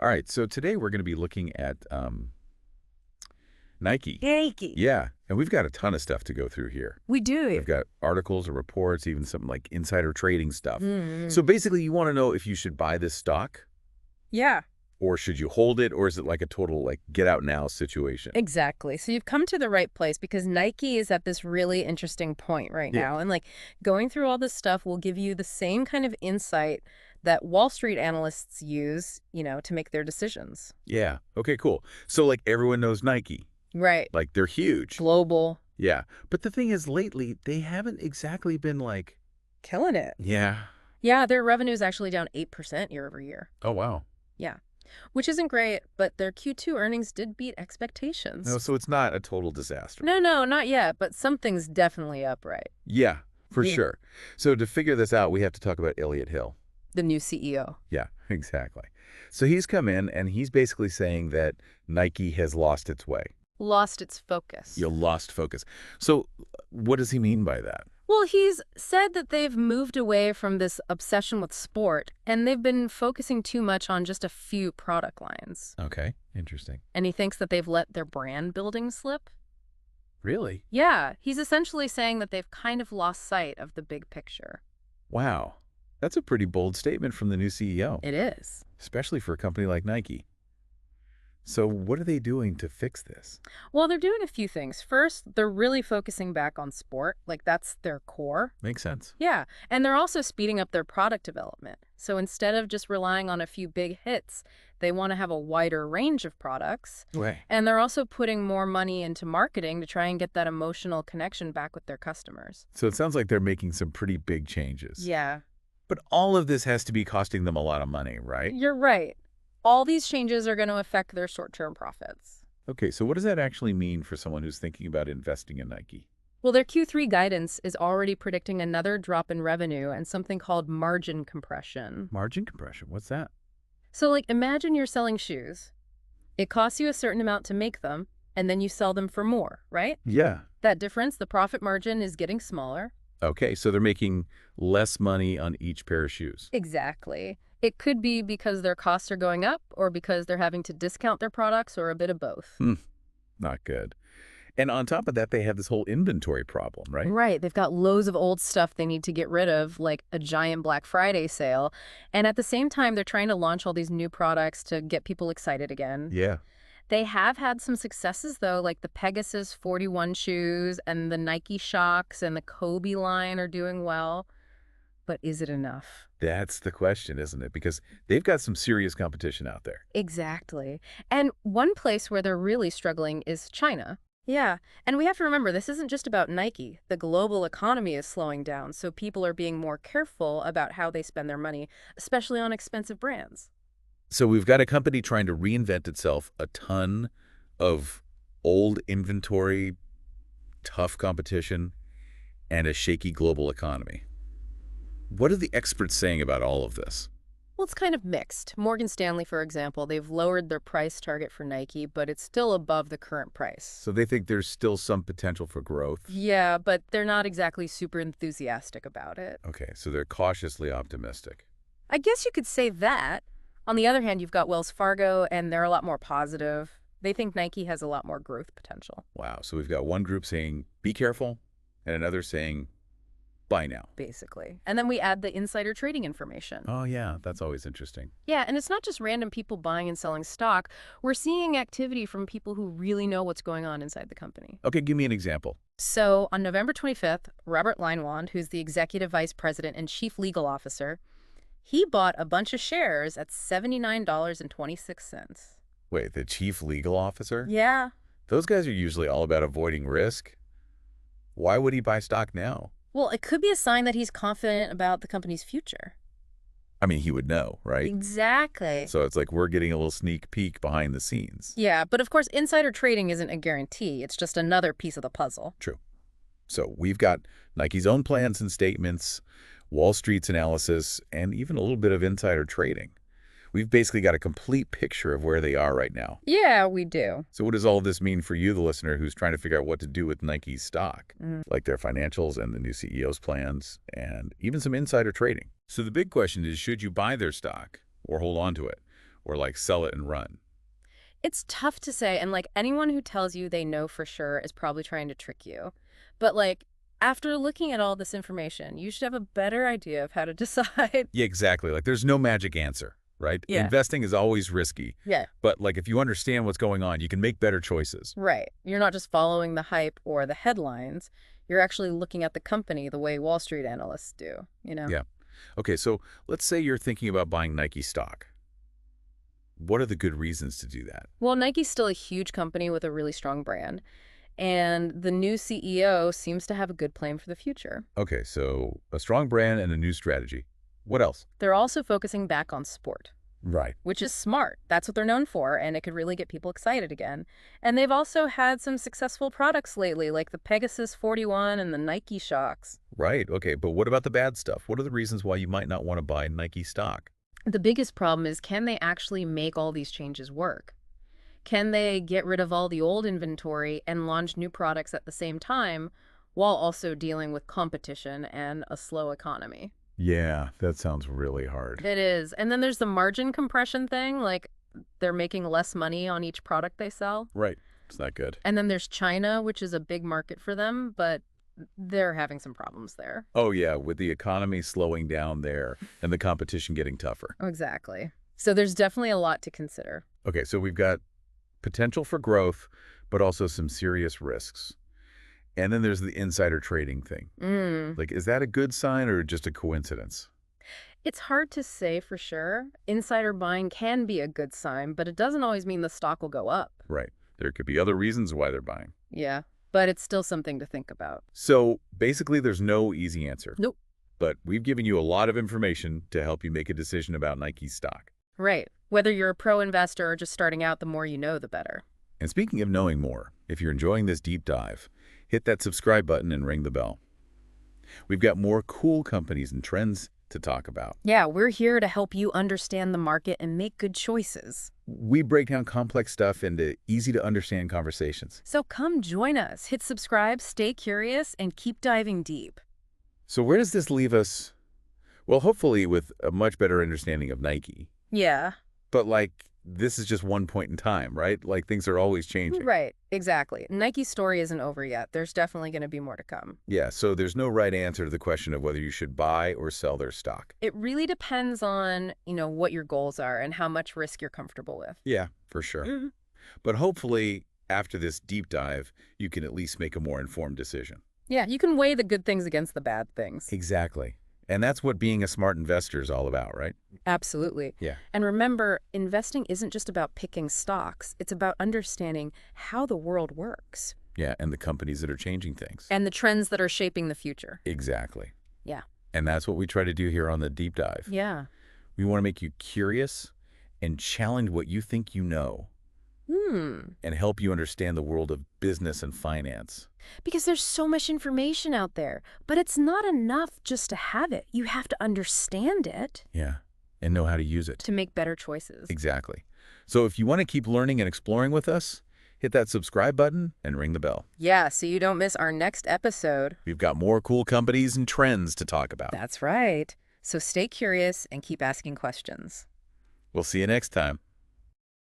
All right, so today we're going to be looking at Nike. Nike. Yeah, and we've got a ton of stuff to go through here. We do. We've got articles or reports, even something like insider trading stuff. Mm. So basically, you want to know if you should buy this stock, Yeah, or should you hold it, or is it like a total like get out now situation? exactly. So you've come to the right place because Nike is at this really interesting point right Yeah. now. And going through all this stuff will give you the same kind of insight that Wall Street analysts use, to make their decisions. Yeah. Okay, cool. So like everyone knows Nike. Right. Like they're huge. Global. Yeah. But the thing is, lately, they haven't exactly been like, Killing it. yeah. Yeah, their revenue is actually down 8% year over year. Oh, wow. Yeah. Which isn't great, but their Q2 earnings did beat expectations. No, so it's not a total disaster. No, not yet, but something's definitely up, right? Yeah, for Yeah. sure. So to figure this out, we have to talk about Elliott Hill. The new CEO. Yeah, exactly. So he's come in and he's basically saying that Nike has lost its way. Lost its focus. You lost focus. So what does he mean by that? Well, he's said that they've moved away from this obsession with sport, and they've been focusing too much on just a few product lines. Okay, interesting. And he thinks that they've let their brand building slip. Really? Yeah, he's essentially saying that they've kind of lost sight of the big picture. Wow. That's a pretty bold statement from the new CEO, It is. especially for a company like Nike. So what are they doing to fix this? Well, they're doing a few things. First, they're really focusing back on sport. That's their core. Makes sense. Yeah, and they're also speeding up their product development. So instead of just relying on a few big hits, they want to have a wider range of products. Way. And they're also putting more money into marketing to try and get that emotional connection back with their customers. So it sounds like they're making some pretty big changes. Yeah, But all of this has to be costing them a lot of money, right? you're right. All these changes are going to affect their short-term profits. Okay, so what does that actually mean for someone who's thinking about investing in Nike? Well, their Q3 guidance is already predicting another drop in revenue and something called margin compression. Margin compression, what's that? So, imagine you're selling shoes. It costs you a certain amount to make them, and then you sell them for more, right? Yeah. That difference, the profit margin, is getting smaller. Okay, so they're making less money on each pair of shoes. Exactly. It could be because their costs are going up or because they're having to discount their products or a bit of both. Not good. And on top of that, they have this whole inventory problem, right? Right. They've got loads of old stuff they need to get rid of, like a giant Black Friday sale. And at the same time, they're trying to launch all these new products to get people excited again. Yeah. They have had some successes, though, like the Pegasus 41 shoes and the Nike Shocks and the Kobe line are doing well. But is it enough? That's the question, isn't it? Because they've got some serious competition out there. Exactly. And one place where they're really struggling is China. Yeah, and we have to remember, this isn't just about Nike. The global economy is slowing down, so people are being more careful about how they spend their money, especially on expensive brands. So we've got a company trying to reinvent itself, a ton of old inventory, tough competition, and a shaky global economy. What are the experts saying about all of this? Well, it's kind of mixed. Morgan Stanley, for example, they've lowered their price target for Nike, but it's still above the current price. So they think there's still some potential for growth. Yeah, but they're not exactly super enthusiastic about it. Okay, so they're cautiously optimistic. I guess you could say that. On the other hand, you've got Wells Fargo, and they're a lot more positive. They think Nike has a lot more growth potential. Wow, so we've got one group saying, be careful, and another saying, buy now. Basically. And then we add the insider trading information. Oh, yeah, that's always interesting. Yeah, and it's not just random people buying and selling stock. We're seeing activity from people who really know what's going on inside the company. Okay, give me an example. So on November 25th, Robert Leinwand, who's the executive vice president and chief legal officer, he bought a bunch of shares at $79.26. Wait, the chief legal officer? Yeah. Those guys are usually all about avoiding risk. Why would he buy stock now? Well, it could be a sign that he's confident about the company's future. I mean, he would know, right? Exactly. So it's like we're getting a little sneak peek behind the scenes. Yeah, but of course, insider trading isn't a guarantee. It's just another piece of the puzzle. True. So we've got Nike's own plans and statements, Wall Street's analysis, and even a little bit of insider trading. We've basically got a complete picture of where they are right now. Yeah, we do. So what does all of this mean for you, the listener, who's trying to figure out what to do with Nike's stock, like their financials and the new CEO's plans, and even some insider trading? So the big question is, should you buy their stock or hold on to it? or like sell it and run? It's tough to say, and like anyone who tells you they know for sure is probably trying to trick you. But like after looking at all this information, you should have a better idea of how to decide. Yeah, exactly. Like there's no magic answer, right? Yeah. Investing is always risky. Yeah. But like if you understand what's going on, you can make better choices. Right. You're not just following the hype or the headlines. You're actually looking at the company the way Wall Street analysts do, you know? Yeah. Okay, so let's say you're thinking about buying Nike stock. What are the good reasons to do that? Well, Nike's still a huge company with a really strong brand, and the new CEO seems to have a good plan for the future. Okay, so a strong brand and a new strategy. What else? They're also focusing back on sport, Right. which is smart. That's what they're known for, and it could really get people excited again. And they've also had some successful products lately, like the Pegasus 41 and the Nike Shocks. Right. Okay, but what about the bad stuff? What are the reasons why you might not want to buy Nike stock? The biggest problem is, can they actually make all these changes work? Can they get rid of all the old inventory and launch new products at the same time while also dealing with competition and a slow economy? Yeah, that sounds really hard. It is. And then there's the margin compression thing, like they're making less money on each product they sell. Right. It's not good. And then there's China, which is a big market for them, but they're having some problems there. Oh, yeah, with the economy slowing down there and the competition getting tougher. Exactly. So there's definitely a lot to consider. Okay, so we've got potential for growth, but also some serious risks. And then there's the insider trading thing. Like, is that a good sign or just a coincidence? It's hard to say for sure. Insider buying can be a good sign, but it doesn't always mean the stock will go up. Right. There could be other reasons why they're buying. Yeah, but it's still something to think about. So basically, there's no easy answer. Nope. But we've given you a lot of information to help you make a decision about Nike stock. Right. Whether you're a pro investor or just starting out, the more you know, the better. And speaking of knowing more, if you're enjoying this deep dive, hit that subscribe button and ring the bell. We've got more cool companies and trends to talk about. Yeah, we're here to help you understand the market and make good choices. We break down complex stuff into easy-to-understand conversations. So come join us. Hit subscribe, stay curious, and keep diving deep. So where does this leave us? Well, hopefully with a much better understanding of Nike. Yeah. But, like, this is just one point in time, right? Like, things are always changing. Right, exactly. Nike's story isn't over yet. There's definitely going to be more to come. Yeah, so there's no right answer to the question of whether you should buy or sell their stock. It really depends on, what your goals are and how much risk you're comfortable with. Yeah, for sure. But hopefully, after this deep dive, you can at least make a more informed decision. Yeah, you can weigh the good things against the bad things. Exactly. And that's what being a smart investor is all about, right? Absolutely. Yeah. And remember, investing isn't just about picking stocks. It's about understanding how the world works. Yeah, and the companies that are changing things. And the trends that are shaping the future. Exactly. Yeah. And that's what we try to do here on the deep dive. Yeah. We want to make you curious and challenge what you think you know and help you understand the world of business and finance. Because there's so much information out there, but it's not enough just to have it. You have to understand it. Yeah, and know how to use it. To make better choices. Exactly. So if you want to keep learning and exploring with us, hit that subscribe button and ring the bell. Yeah, so you don't miss our next episode. We've got more cool companies and trends to talk about. That's right. So stay curious and keep asking questions. We'll see you next time.